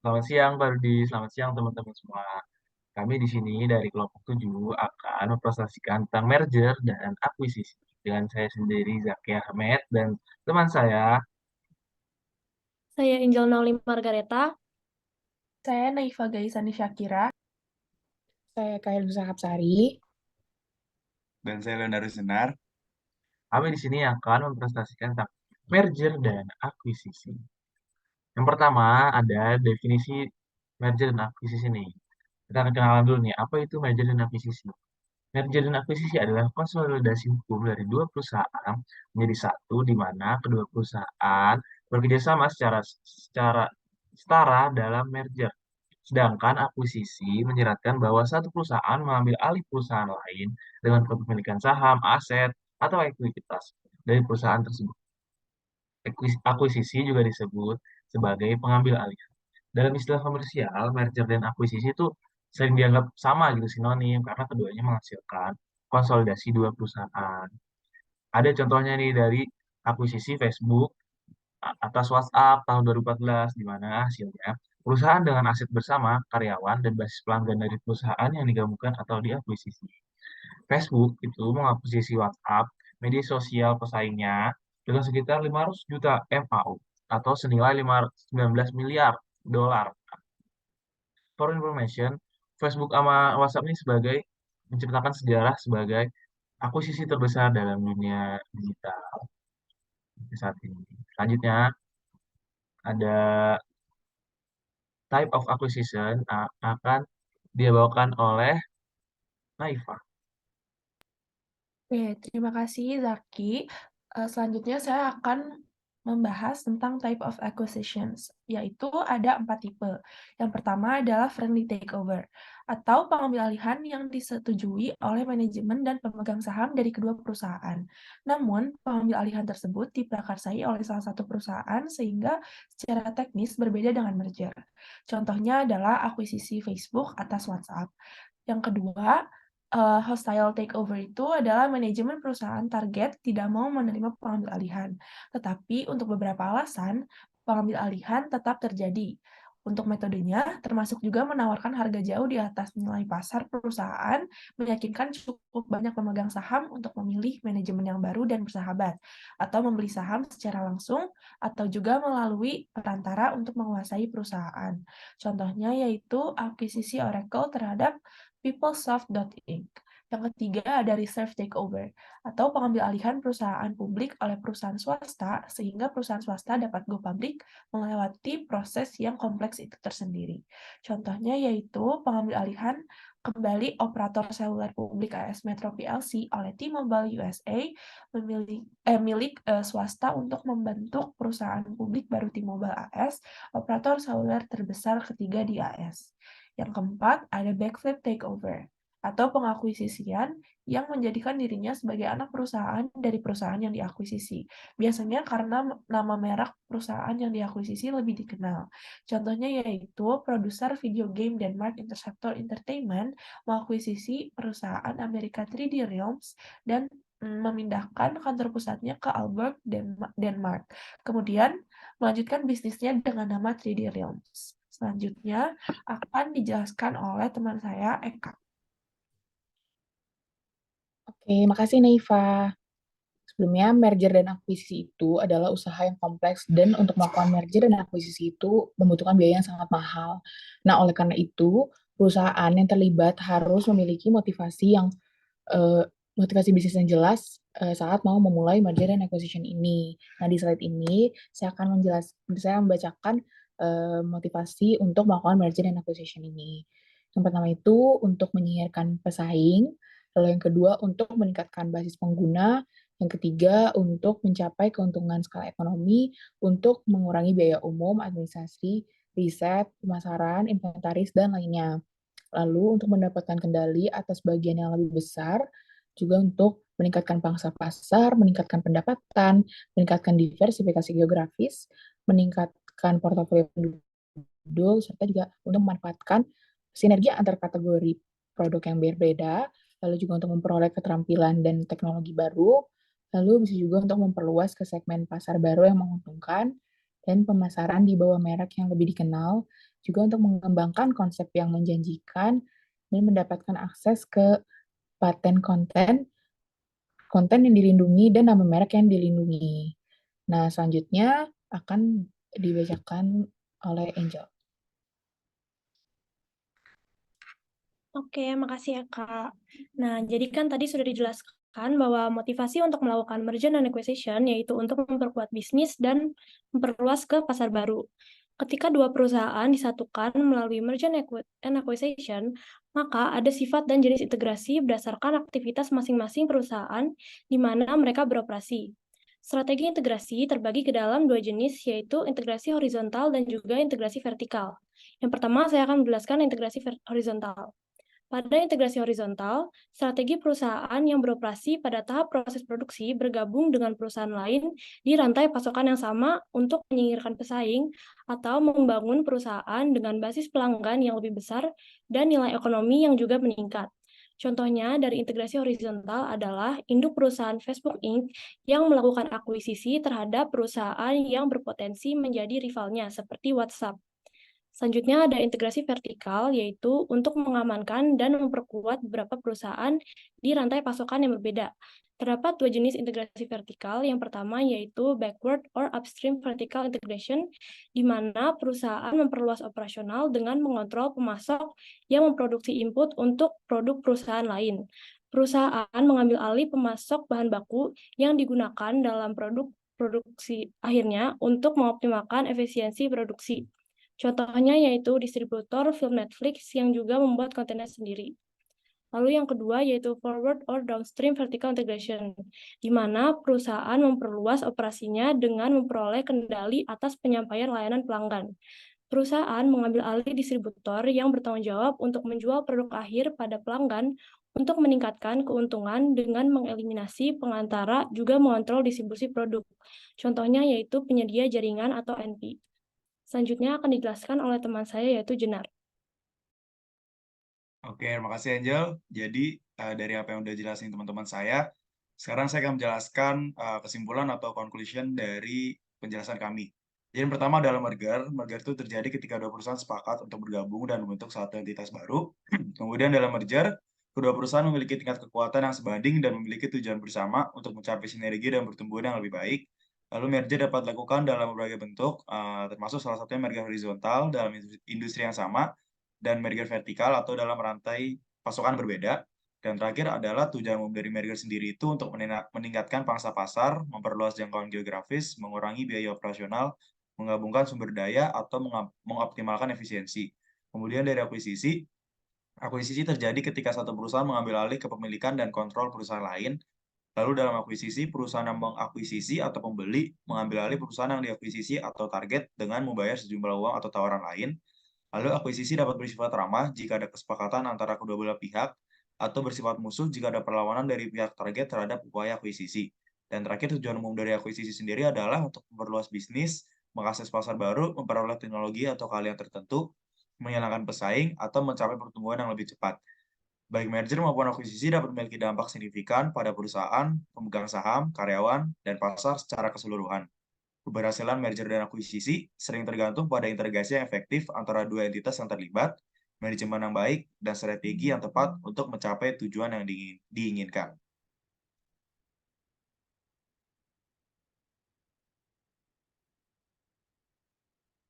Selamat siang Bardi, selamat siang teman-teman semua. Kami di sini dari kelompok 7 akan mempresentasikan tentang merger dan akuisisi. Dengan saya sendiri Zaki Ahmed dan teman saya. Saya Angel Nauli Margareta. Saya Naifa Gaisani Syakira. Saya Kail Hapsari. Dan saya Leonardo Senar. Kami di sini akan mempresentasikan tentang merger dan akuisisi. Yang pertama ada definisi merger dan akuisisi nih. Kita akan kenalan dulu nih, apa itu merger dan akuisisi? Merger dan akuisisi adalah konsolidasi hukum dari dua perusahaan menjadi satu, di mana kedua perusahaan bekerjasama secara setara dalam merger. Sedangkan akuisisi menyeratkan bahwa satu perusahaan mengambil alih perusahaan lain dengan kepemilikan saham, aset, atau ekuitas dari perusahaan tersebut. Akuisisi juga disebut sebagai pengambil alih. Dalam istilah komersial, merger dan akuisisi itu sering dianggap sama gitu, sinonim, karena keduanya menghasilkan konsolidasi dua perusahaan. Ada contohnya nih dari akuisisi Facebook atas WhatsApp tahun 2014, di mana hasilnya perusahaan dengan aset bersama, karyawan, dan basis pelanggan dari perusahaan yang digabungkan atau diakuisisi. Facebook itu mengakuisisi WhatsApp, media sosial pesaingnya, dengan sekitar 500 juta MAU atau senilai 519 miliar dolar. For information, Facebook sama WhatsApp ini menciptakan sejarah sebagai akuisisi terbesar dalam dunia digital saat ini. Selanjutnya ada type of acquisition akan dibawakan oleh Naifa. Oke, terima kasih Zaki. Selanjutnya saya akan membahas tentang type of acquisitions, yaitu ada 4 tipe. Yang pertama adalah friendly takeover, atau pengambil alihan yang disetujui oleh manajemen dan pemegang saham dari kedua perusahaan. Namun, pengambil alihan tersebut diprakarsai oleh salah satu perusahaan sehingga secara teknis berbeda dengan merger. Contohnya adalah akuisisi Facebook atas WhatsApp. Yang kedua, hostile takeover itu adalah manajemen perusahaan target tidak mau menerima pengambil alihan, tetapi untuk beberapa alasan, pengambil alihan tetap terjadi. Untuk metodenya, termasuk juga menawarkan harga jauh di atas nilai pasar perusahaan, meyakinkan cukup banyak pemegang saham untuk memilih manajemen yang baru dan bersahabat, atau membeli saham secara langsung, atau juga melalui perantara untuk menguasai perusahaan. Contohnya yaitu akuisisi Oracle terhadap PeopleSoft.Inc. Yang ketiga ada reserve takeover, atau pengambil alihan perusahaan publik oleh perusahaan swasta, sehingga perusahaan swasta dapat go public melewati proses yang kompleks itu tersendiri. Contohnya yaitu pengambil alihan kembali operator seluler publik AS Metro PLC oleh T-Mobile USA milik swasta untuk membentuk perusahaan publik baru T-Mobile AS, operator seluler terbesar ketiga di AS. Yang keempat, ada backflip takeover, atau pengakuisisian yang menjadikan dirinya sebagai anak perusahaan dari perusahaan yang diakuisisi. Biasanya karena nama merek perusahaan yang diakuisisi lebih dikenal. Contohnya yaitu produser video game Denmark Interceptor Entertainment mengakuisisi perusahaan Amerika 3D Realms dan memindahkan kantor pusatnya ke Aalborg, Denmark. Kemudian melanjutkan bisnisnya dengan nama 3D Realms. Selanjutnya akan dijelaskan oleh teman saya, Eka. Oke, makasih Naifa. Sebelumnya, merger dan akuisisi itu adalah usaha yang kompleks dan untuk melakukan merger dan akuisisi itu membutuhkan biaya yang sangat mahal. Nah, oleh karena itu, perusahaan yang terlibat harus memiliki eh, motivasi bisnis yang jelas saat mau memulai merger dan acquisition ini. Nah, di slide ini saya membacakan motivasi untuk melakukan merger dan acquisition ini. Yang pertama itu untuk menyingkirkan pesaing, lalu yang kedua untuk meningkatkan basis pengguna, yang ketiga untuk mencapai keuntungan skala ekonomi, untuk mengurangi biaya umum, administrasi, riset, pemasaran, inventaris, dan lainnya. Lalu untuk mendapatkan kendali atas bagian yang lebih besar, juga untuk meningkatkan pangsa pasar, meningkatkan pendapatan, meningkatkan diversifikasi geografis, meningkatkan portofolio penduduk, serta juga untuk memanfaatkan sinergi antar kategori produk yang berbeda, lalu juga untuk memperoleh keterampilan dan teknologi baru, lalu bisa juga untuk memperluas ke segmen pasar baru yang menguntungkan, dan pemasaran di bawah merek yang lebih dikenal, juga untuk mengembangkan konsep yang menjanjikan dan mendapatkan akses ke paten konten yang dilindungi dan nama merek yang dilindungi. Nah, selanjutnya akan dibacakan oleh Angel. Oke, makasih ya, Kak. Nah, jadi kan tadi sudah dijelaskan bahwa motivasi untuk melakukan merger and acquisition yaitu untuk memperkuat bisnis dan memperluas ke pasar baru. Ketika dua perusahaan disatukan melalui merger and acquisition, maka ada sifat dan jenis integrasi berdasarkan aktivitas masing-masing perusahaan di mana mereka beroperasi. Strategi integrasi terbagi ke dalam dua jenis, yaitu integrasi horizontal dan juga integrasi vertikal. Yang pertama, saya akan menjelaskan integrasi horizontal. Pada integrasi horizontal, strategi perusahaan yang beroperasi pada tahap proses produksi bergabung dengan perusahaan lain di rantai pasokan yang sama untuk menyingkirkan pesaing atau membangun perusahaan dengan basis pelanggan yang lebih besar dan nilai ekonomi yang juga meningkat. Contohnya dari integrasi horizontal adalah induk perusahaan Facebook Inc. yang melakukan akuisisi terhadap perusahaan yang berpotensi menjadi rivalnya seperti WhatsApp. Selanjutnya ada integrasi vertikal, yaitu untuk mengamankan dan memperkuat beberapa perusahaan di rantai pasokan yang berbeda. Terdapat dua jenis integrasi vertikal. Yang pertama yaitu backward or upstream vertical integration, di mana perusahaan memperluas operasional dengan mengontrol pemasok yang memproduksi input untuk produk perusahaan lain. Perusahaan mengambil alih pemasok bahan baku yang digunakan dalam produksi akhirnya untuk mengoptimalkan efisiensi produksi. Contohnya yaitu distributor film Netflix yang juga membuat kontennya sendiri. Lalu yang kedua yaitu forward or downstream vertical integration, di mana perusahaan memperluas operasinya dengan memperoleh kendali atas penyampaian layanan pelanggan. Perusahaan mengambil alih distributor yang bertanggung jawab untuk menjual produk akhir pada pelanggan untuk meningkatkan keuntungan dengan mengeliminasi pengantara juga mengontrol distribusi produk. Contohnya yaitu penyedia jaringan atau NP. Selanjutnya akan dijelaskan oleh teman saya yaitu Jenar. Oke, terima kasih Angel. Jadi dari apa yang udah jelasin teman-teman saya, sekarang saya akan menjelaskan kesimpulan atau conclusion dari penjelasan kami. Jadi yang pertama adalah merger. Merger itu terjadi ketika dua perusahaan sepakat untuk bergabung dan membentuk satu entitas baru. Kemudian dalam merger, kedua perusahaan memiliki tingkat kekuatan yang sebanding dan memiliki tujuan bersama untuk mencapai sinergi dan pertumbuhan yang lebih baik. Lalu merger dapat dilakukan dalam berbagai bentuk, termasuk salah satunya merger horizontal dalam industri yang sama, dan merger vertikal atau dalam rantai pasokan berbeda. Dan terakhir adalah tujuan umum dari merger sendiri itu untuk meningkatkan pangsa pasar, memperluas jangkauan geografis, mengurangi biaya operasional, menggabungkan sumber daya, atau mengoptimalkan efisiensi. Kemudian dari akuisisi terjadi ketika satu perusahaan mengambil alih kepemilikan dan kontrol perusahaan lain. Lalu dalam akuisisi, perusahaan yang mengakuisisi atau pembeli mengambil alih perusahaan yang diakuisisi atau target dengan membayar sejumlah uang atau tawaran lain. Lalu akuisisi dapat bersifat ramah jika ada kesepakatan antara kedua belah pihak, atau bersifat musuh jika ada perlawanan dari pihak target terhadap upaya akuisisi. Dan terakhir, tujuan umum dari akuisisi sendiri adalah untuk memperluas bisnis, mengakses pasar baru, memperoleh teknologi atau keahlian tertentu, menghilangkan pesaing, atau mencapai pertumbuhan yang lebih cepat. Baik merger maupun akuisisi dapat memiliki dampak signifikan pada perusahaan, pemegang saham, karyawan, dan pasar secara keseluruhan. Keberhasilan merger dan akuisisi sering tergantung pada integrasi yang efektif antara dua entitas yang terlibat, manajemen yang baik, dan strategi yang tepat untuk mencapai tujuan yang diinginkan.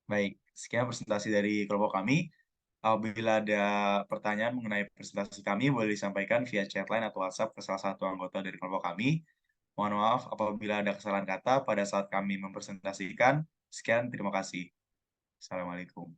Baik, sekian presentasi dari kelompok kami. Apabila ada pertanyaan mengenai presentasi kami, boleh disampaikan via chatline atau WhatsApp ke salah satu anggota dari kelompok kami. Mohon maaf apabila ada kesalahan kata pada saat kami mempresentasikan. Sekian, terima kasih. Assalamualaikum.